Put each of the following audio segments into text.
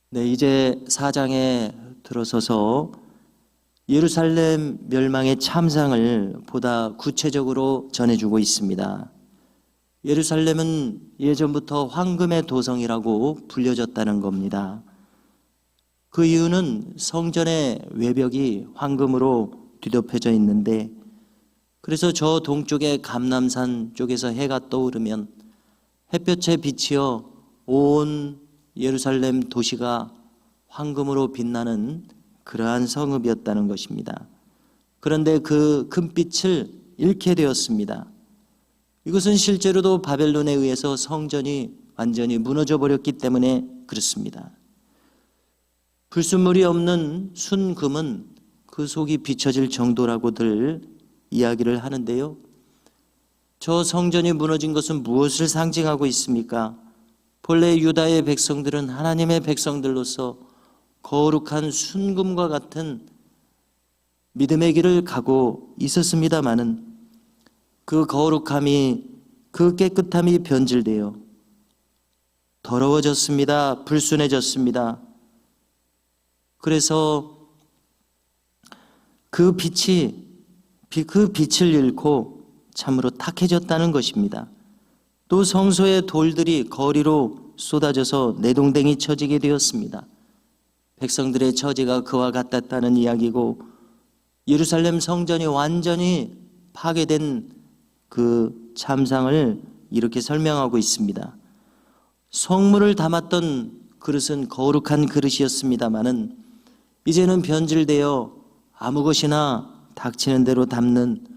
네, 이제 4장에 들어서서 예루살렘 멸망의 참상을 보다 구체적으로 전해주고 있습니다. 예루살렘은 예전부터 황금의 도성이라고 불려졌다는 겁니다. 그 이유는 성전의 외벽이 황금으로 뒤덮여져 있는데, 그래서 저 동쪽의 감람산 쪽에서 해가 떠오르면 햇볕에 비치어 온 예루살렘 도시가 황금으로 빛나는 그러한 성읍이었다는 것입니다. 그런데 그 금빛을 잃게 되었습니다. 이것은 실제로도 바벨론에 의해서 성전이 완전히 무너져 버렸기 때문에 그렇습니다. 불순물이 없는 순금은 그 속이 비춰질 정도라고들 이야기를 하는데요. 저 성전이 무너진 것은 무엇을 상징하고 있습니까? 본래 유다의 백성들은 하나님의 백성들로서 거룩한 순금과 같은 믿음의 길을 가고 있었습니다마는 그 거룩함이, 그 깨끗함이 변질되어 더러워졌습니다. 불순해졌습니다. 그래서 그 빛을 잃고 참으로 탁해졌다는 것입니다. 또 성소의 돌들이 거리로 쏟아져서 내동댕이 쳐지게 되었습니다. 백성들의 처지가 그와 같았다는 이야기고, 예루살렘 성전이 완전히 파괴된 그 참상을 이렇게 설명하고 있습니다. 성물을 담았던 그릇은 거룩한 그릇이었습니다마는 이제는 변질되어 아무 것이나 닥치는 대로 담는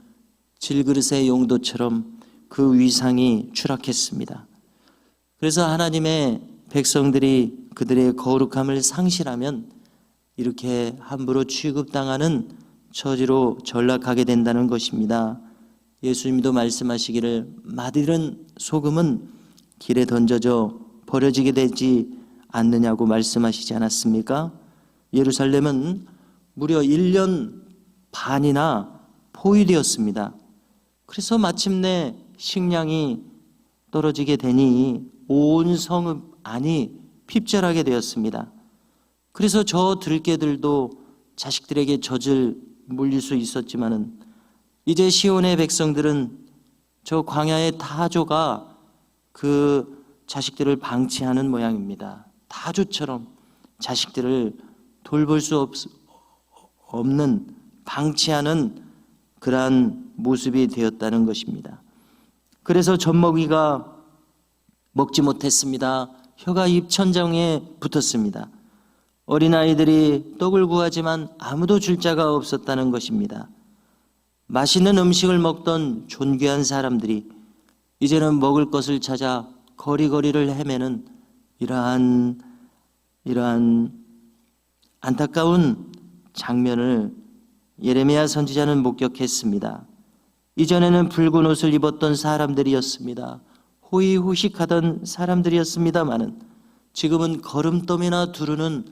질그릇의 용도처럼 그 위상이 추락했습니다. 그래서 하나님의 백성들이 그들의 거룩함을 상실하면 이렇게 함부로 취급당하는 처지로 전락하게 된다는 것입니다. 예수님도 말씀하시기를 맛있는 소금은 길에 던져져 버려지게 되지 않느냐고 말씀하시지 않았습니까? 예루살렘은 무려 1년 반이나 포위되었습니다. 그래서 마침내 식량이 떨어지게 되니 온 성읍 안이 핍절하게 되었습니다. 그래서 저 들깨들도 자식들에게 젖을 물릴 수 있었지만은 이제 시온의 백성들은 저 광야의 타조가 그 자식들을 방치하는 모양입니다. 타조처럼 자식들을 돌볼 수 없는, 방치하는 그러한 모습이 되었다는 것입니다. 그래서 젖먹이가 먹지 못했습니다. 혀가 입천장에 붙었습니다. 어린아이들이 떡을 구하지만 아무도 줄 자가 없었다는 것입니다. 맛있는 음식을 먹던 존귀한 사람들이 이제는 먹을 것을 찾아 거리거리를 헤매는 이러한 안타까운 장면을 예레미야 선지자는 목격했습니다. 이전에는 붉은 옷을 입었던 사람들이었습니다. 호의호식하던 사람들이었습니다마는 지금은 거름떠미나 두르는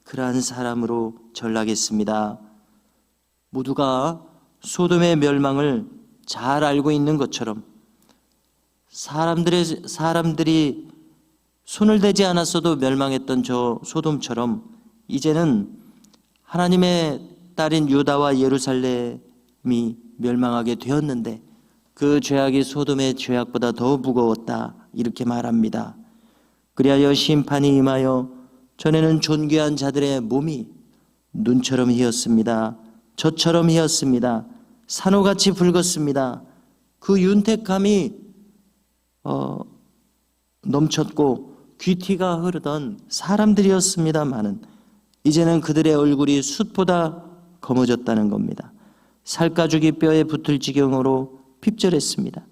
그러한 사람으로 전락했습니다. 모두가 소돔의 멸망을 잘 알고 있는 것처럼 사람들이 손을 대지 않았어도 멸망했던 저 소돔처럼 이제는 하나님의 딸인 유다와 예루살렘이 멸망하게 되었는데 그 죄악이 소돔의 죄악보다 더 무거웠다, 이렇게 말합니다. 그리하여 심판이 임하여 전에는 존귀한 자들의 몸이 눈처럼 희었습니다. 젖처럼 희었습니다. 산호같이 붉었습니다. 그 윤택함이 넘쳤고 귀티가 흐르던 사람들이었습니다마는 이제는 그들의 얼굴이 숯보다 검어졌다는 겁니다. 살가죽이 뼈에 붙을 지경으로 핍절했습니다.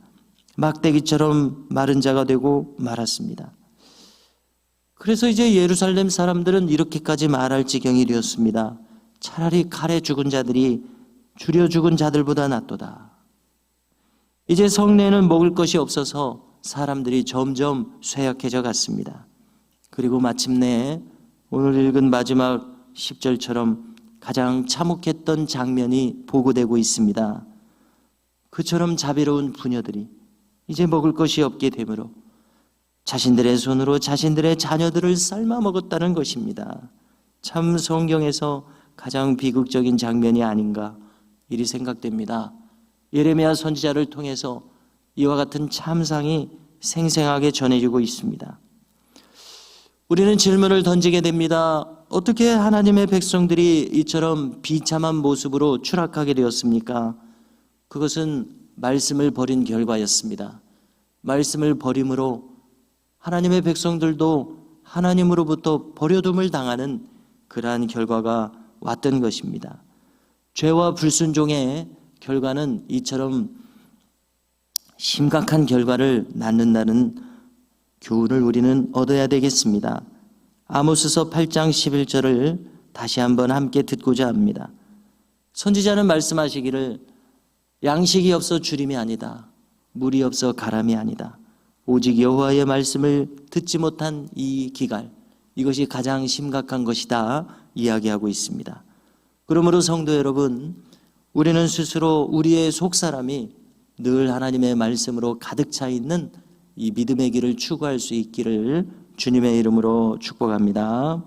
막대기처럼 마른 자가 되고 말았습니다. 그래서 이제 예루살렘 사람들은 이렇게까지 말할 지경이 되었습니다. 차라리 칼에 죽은 자들이 줄여 죽은 자들보다 낫도다. 이제 성내에는 먹을 것이 없어서 사람들이 점점 쇠약해져 갔습니다. 그리고 마침내 오늘 읽은 마지막 10절처럼 가장 참혹했던 장면이 보고되고 있습니다. 그처럼 자비로운 부녀들이 이제 먹을 것이 없게 되므로 자신들의 손으로 자신들의 자녀들을 삶아 먹었다는 것입니다. 참 성경에서 가장 비극적인 장면이 아닌가 이리 생각됩니다. 예레미야 선지자를 통해서 이와 같은 참상이 생생하게 전해지고 있습니다. 우리는 질문을 던지게 됩니다. 어떻게 하나님의 백성들이 이처럼 비참한 모습으로 추락하게 되었습니까? 그것은 말씀을 버린 결과였습니다. 말씀을 버림으로 하나님의 백성들도 하나님으로부터 버려둠을 당하는 그러한 결과가 왔던 것입니다. 죄와 불순종의 결과는 이처럼 심각한 결과를 낳는다는 교훈을 우리는 얻어야 되겠습니다. 아모스서 8장 11절을 다시 한번 함께 듣고자 합니다. 선지자는 말씀하시기를 양식이 없어 주림이 아니다. 물이 없어 가람이 아니다. 오직 여호와의 말씀을 듣지 못한 이 기갈, 이것이 가장 심각한 것이다 이야기하고 있습니다. 그러므로 성도 여러분, 우리는 스스로 우리의 속사람이 늘 하나님의 말씀으로 가득 차 있는 이 믿음의 길을 추구할 수 있기를 주님의 이름으로 축복합니다.